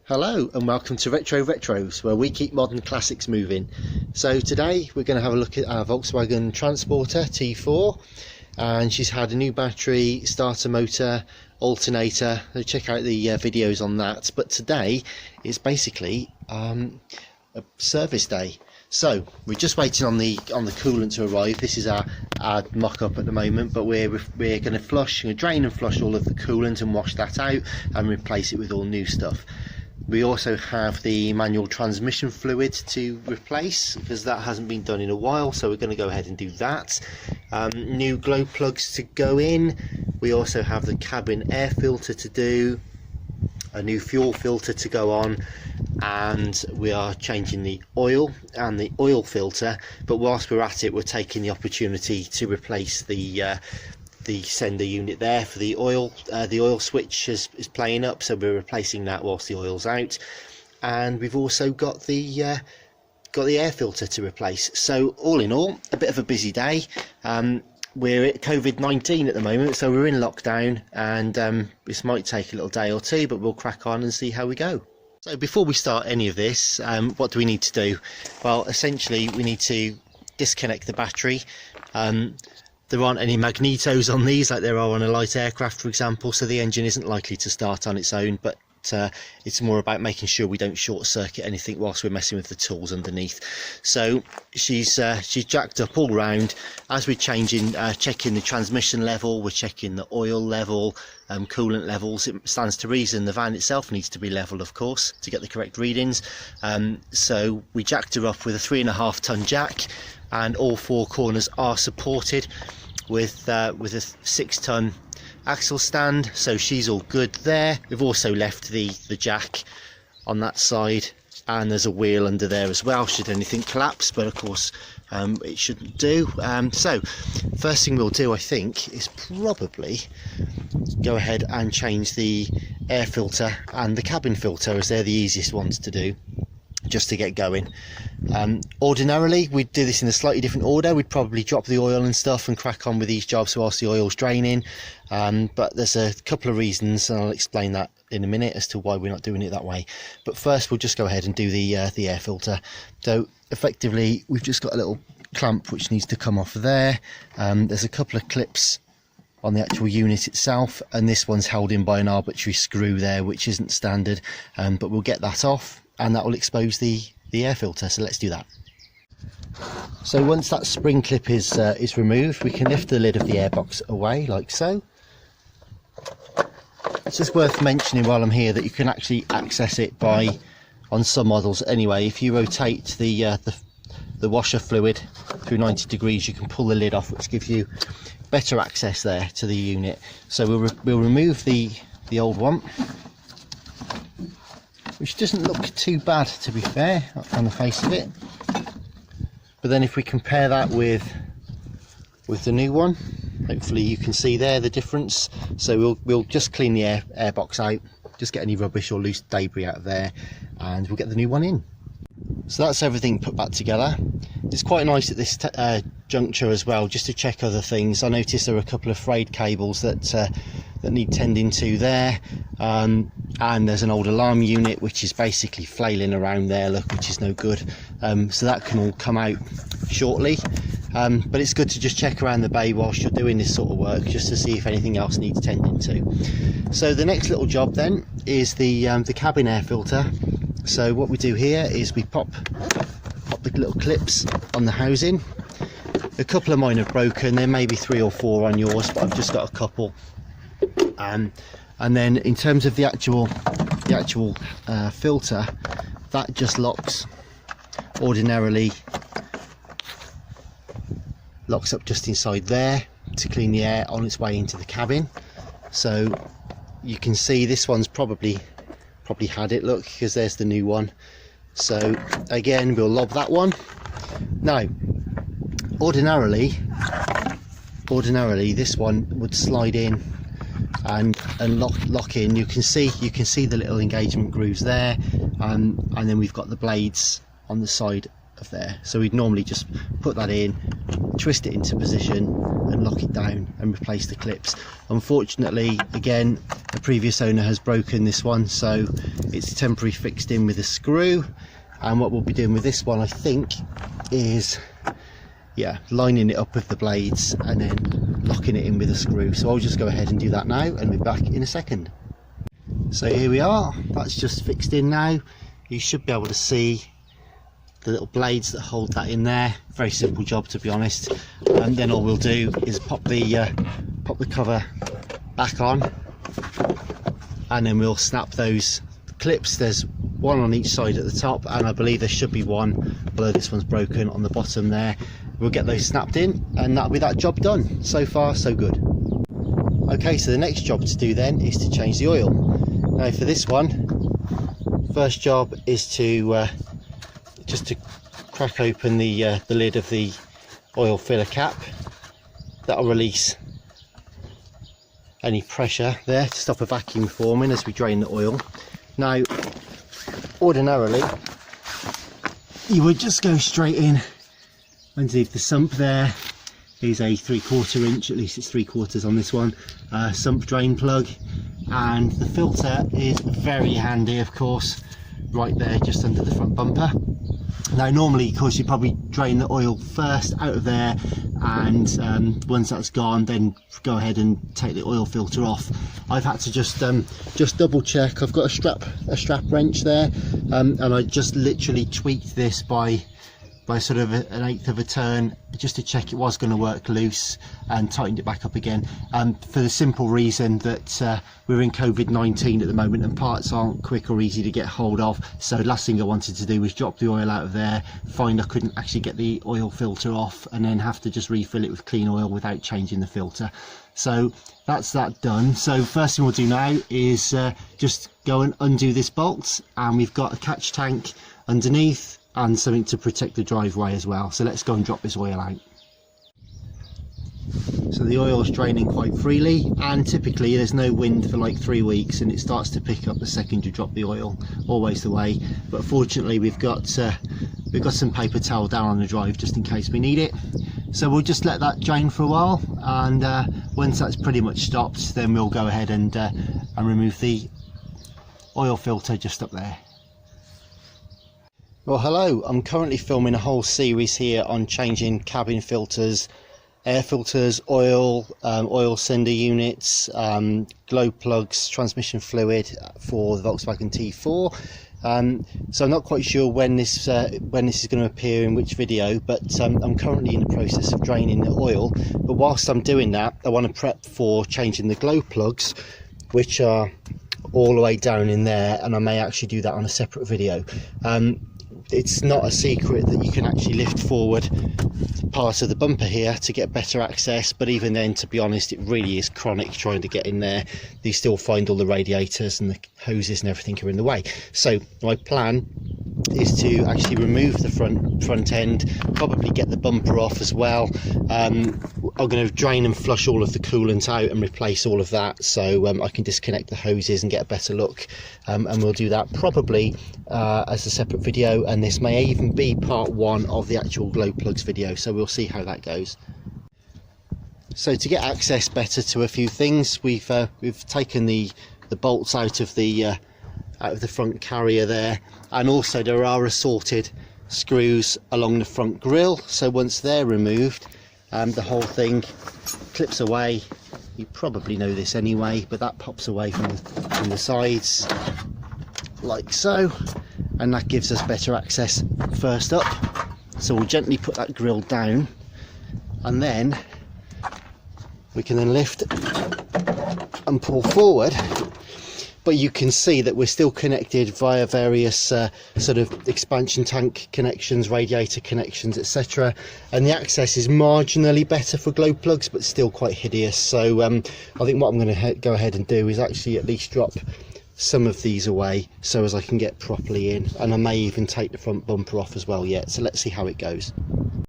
Hello and welcome to Retro Retros, where we keep modern classics moving. So today we're going to have a look at our Volkswagen Transporter T4, and she's had a new battery, starter motor, alternator. So check out the videos on that. But today is basically a service day. So we're just waiting on the coolant to arrive. This is our mock-up at the moment, but we're going to drain and flush all of the coolant and wash that out and replace it with all new stuff. We also have the manual transmission fluid to replace because that hasn't been done in a while, so we're going to go ahead and do that. New glow plugs to go in. We also have the cabin air filter to do, a new fuel filter to go on, and we are changing the oil and the oil filter. But whilst we're at it, we're taking the opportunity to replace the sender unit there for the oil. The oil switch is playing up, so we're replacing that whilst the oil's out. And we've also got the air filter to replace. So all in all, a bit of a busy day. We're at COVID-19 at the moment, so we're in lockdown, and this might take a little day or two, but we'll crack on and see how we go. So before we start any of this, what do we need to do? Well, essentially we need to disconnect the battery. There aren't any magnetos on these like there are on a light aircraft, for example, so the engine isn't likely to start on its own, but it's more about making sure we don't short circuit anything whilst we're messing with the tools underneath. So she's jacked up all round. As we're checking the transmission level, we're checking the oil level, coolant levels. It stands to reason the van itself needs to be level, of course, to get the correct readings. So we jacked her up with a 3.5 ton jack, and all four corners are supported with a 6 ton axle stand, so she's all good there. We've also left the jack on that side, and there's a wheel under there as well should anything collapse, but of course it shouldn't do. So first thing we'll do, I think, is probably go ahead and change the air filter and the cabin filter, as they're the easiest ones to do, just to get going. Ordinarily we'd do this in a slightly different order. We'd probably drop the oil and stuff and crack on with these jobs whilst the oil's draining, but there's a couple of reasons, and I'll explain that in a minute as to why we're not doing it that way. But first we'll just go ahead and do the air filter. So effectively we've just got a little clamp which needs to come off there. There's a couple of clips on the actual unit itself, and this one's held in by an arbitrary screw there which isn't standard, but we'll get that off, and that will expose the air filter. So let's do that. So once that spring clip is removed, we can lift the lid of the airbox away like so. It's just worth mentioning while I'm here that you can actually access it on some models anyway, if you rotate the washer fluid through 90 degrees, you can pull the lid off, which gives you better access there to the unit. So we'll remove the old one, which doesn't look too bad, to be fair, on the face of it. But then if we compare that with the new one, hopefully you can see there the difference. So we'll just clean the airbox out, just get any rubbish or loose debris out of there, and we'll get the new one in. So that's everything put back together. It's quite nice at this juncture as well, just to check other things. I noticed there are a couple of frayed cables that need tending to there, and there's an old alarm unit which is basically flailing around there, look, which is no good. So that can all come out shortly, but it's good to just check around the bay whilst you're doing this sort of work, just to see if anything else needs tending to. So the next little job then is the cabin air filter. So what we do here is we pop the little clips on the housing. A couple of mine have broken, there may be 3 or 4 on yours, but I've just got a couple. And then in terms of the actual filter, that just locks up just inside there to clean the air on its way into the cabin. So you can see this one's probably had it, look, because there's the new one. So again, we'll lob that one. Now ordinarily this one would slide in and lock in. You can see the little engagement grooves there, and then we've got the blades on the side of there. So we'd normally just put that in, twist it into position and lock it down and replace the clips. Unfortunately, again, the previous owner has broken this one, so it's temporarily fixed in with a screw. And what we'll be doing with this one, I think, is lining it up with the blades and then locking it in with a screw. So I'll just go ahead and do that now and be back in a second. So here we are, that's just fixed in now. You should be able to see the little blades that hold that in there. Very simple job, to be honest. And then all we'll do is pop the cover back on, and then we'll snap those clips. There's one on each side at the top, and I believe there should be one, although this one's broken, on the bottom there. We'll get those snapped in and that'll be that job done. So far so good. Okay, so the next job to do then is to change the oil. Now for this one, first job is to just to crack open the lid of the oil filler cap. That'll release any pressure there to stop a vacuum forming as we drain the oil. Now ordinarily you would just go straight in underneath the sump. There is a 3/4 inch, at least it's 3/4 on this one, sump drain plug, and the filter is very handy, of course, right there just under the front bumper. Now normally, of course, you probably drain the oil first out of there, and once that's gone, then go ahead and take the oil filter off. I've had to just double check. I've got a strap wrench there, and I just literally tweaked this by sort of an eighth of a turn just to check it was going to work loose, and tightened it back up again, for the simple reason that we're in COVID-19 at the moment and parts aren't quick or easy to get hold of. So last thing I wanted to do was drop the oil out of there, find I couldn't actually get the oil filter off, and then have to just refill it with clean oil without changing the filter. So that's that done. So first thing we'll do now is just go and undo this bolt, and we've got a catch tank underneath and something to protect the driveway as well. So let's go and drop this oil out. So the oil is draining quite freely, and typically there's no wind for like 3 weeks, and it starts to pick up the second you drop the oil, always the way. But fortunately we've got some paper towel down on the drive just in case we need it. So we'll just let that drain for a while, and once that's pretty much stopped, then we'll go ahead and remove the oil filter just up there. Well, hello, I'm currently filming a whole series here on changing cabin filters, air filters, oil, oil cylinder units, glow plugs, transmission fluid for the Volkswagen T4. So I'm not quite sure when this is going to appear in which video, but I'm currently in the process of draining the oil. But whilst I'm doing that, I want to prep for changing the glow plugs, which are all the way down in there, and I may actually do that on a separate video. It's not a secret that you can actually lift forward part of the bumper here to get better access, but even then, to be honest, it really is chronic trying to get in there. You still find all the radiators and the hoses and everything are in the way. So my plan is to actually remove the front end, probably get the bumper off as well. I'm going to drain and flush all of the coolant out and replace all of that, so I can disconnect the hoses and get a better look, and we'll do that probably as a separate video, and this may even be part 1 of the actual glow plugs video, so we'll see how that goes. So to get access better to a few things, we've taken the bolts out of the front carrier there, and also there are assorted screws along the front grille, so once they're removed, the whole thing clips away. You probably know this anyway, but that pops away from the sides like so, and that gives us better access first up. So we'll gently put that grille down, and then we can then lift and pull forward. But you can see that we're still connected via various sort of expansion tank connections, radiator connections, etc. And the access is marginally better for glow plugs, but still quite hideous. So I think what I'm going to go ahead and do is actually at least drop some of these away so as I can get properly in, and I may even take the front bumper off as well yet. So let's see how it goes.